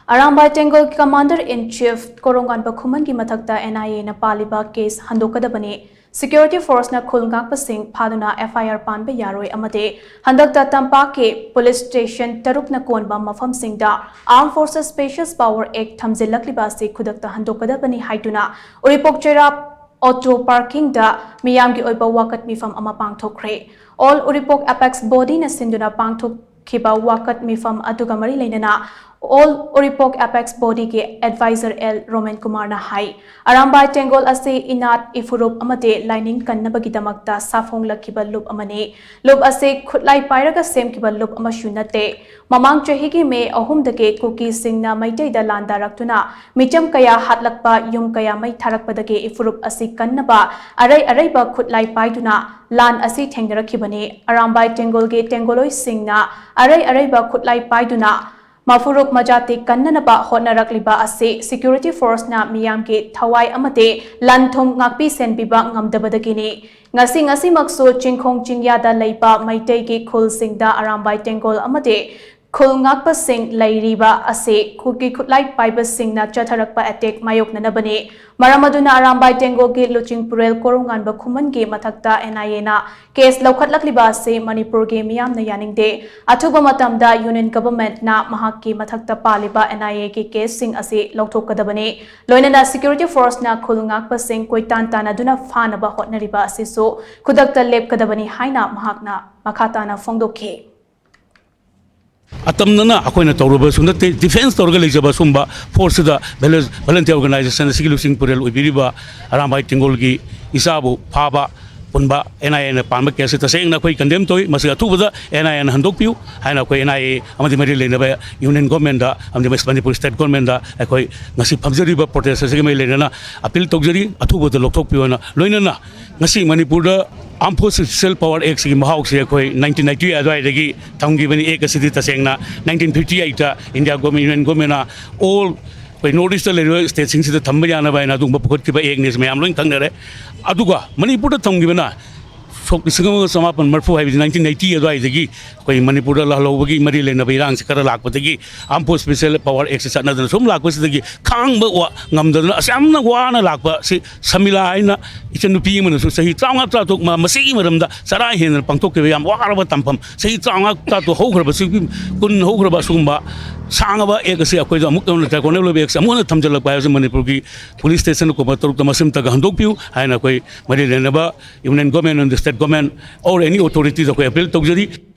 ARAMBAI TENGGOL Commander-in-Chief KOROUNGANBA KHUMAN की MATHAKTA NIA na PALLIBA case HANDOKKADABANI Security Force na KHUL NGAKPA PHADUNA FIR PANBA YAROI AMADI HANDAKTA TAMPAK ke Police Station Taruk na KONBA MAPHAM SINGDA Armed Forces Special Power Act THAMJILLAKLIBA se KHUDAK HANDOKKADABANI HAIDUNA Uripok Cheirap Auto Parking da Meeyam ki Oiba Wakat Meepham ama Pangthokkhre All Uripok Apex Body na sinduna Pangthokkhre Wakat Meepham aduga mari leinana All Uripok Apex Body ke Advisor L Roman Kumar na hai ARAMBAI TENGGOL ase inat ifurup amate lining kannabagi damakta safong lakhiba loop amane loop ase khutlai pairaga sem kiba loop amashu nate mamang chahi ki me ahum dake cookie singna maitai da landa raktuna micham kaya hatlakpa yum kaya mai tharakpa dake ifurup ase kannaba arai ba khutlai paiduna lan ase thengdarakibane ARAMBAI TENGGOL ge TENGGOLOI singna arai ba khutlai paiduna Mafuruk majati kannanaba hotnarakliba ase security force na Meeyam ke thawai amate lanthom ngakpi senbiba ngamdabadagini ngasi makso chingkhong chingyada leiba maitai ke KHUL singda ARAMBAI TENGGOL amate KHUL ngakpa sing lairiba ase khuki khutlai paiba singna chatharakpa attack mayok nanabani maramaduna ARAMBAI TENGGOL ke luching purel KOROUNGANBA KHUMAN ge MATHAKTA NIA na case laukhatlakliba ase Manipur ge Meeyam na yaningde athuba matamda union government na mahak ki MATHAKTA PALLIBA NIA ke case sing ase lauthokkadabani loinana security force na KHUL ngakpa sing koitan tanaduna phanaba hotnariba ase so khudakta lepkadabani haina mahakna makhatana phongdokhe Atamna akoina tawraba sunda defense tawrga leijaba sumba force da volunteer organization sigilusing purel ubiriba ARAMBAI TENGGOL gi isabu phaba punba NIA na PANBA case ta seng na koi condemn toy masiga tubada NIA na handokpiu haina koi NIA amadi mari leinaba union government da amdi Manipuri state government da koi ngasi phamjariba protest sigi mai leina appeal tawjari athubada lokthokpiu na loinana ngasi Manipur da Armed Forces Special Power Act sigi mahawk se koi 1990 adwai dagi thamgibani ek asidi tasengna 1958 ta India government union government na all koi notice ta leiro state sing sida thamba yana baina dung bapukot kiba ek nes mayam loin thangnare aduga Manipur da thamgibana sok isingam samapan marfu hai 1990 adwai dagi koi Manipur da lahlobagi mari leina bairang se kara lakpatagi Armed Forces Special Power Act se satna som lakpasidagi khangba wa ngamdana asamna wana lakpa si samila aina ichanupi mana so sahi traunga tratok ma masigi maramda sarai hen Pangthokkhre yam waraba tampam sahi traunga trato hograba si kun hograba sumba sangaba ekase akoida mukna ta konelo bek samona thamjalakpa ase Manipur gi police station ko bataruk tamasim ta handokpiu haina koi mari lenaba union government and the state government or any authority ko appeal tawjari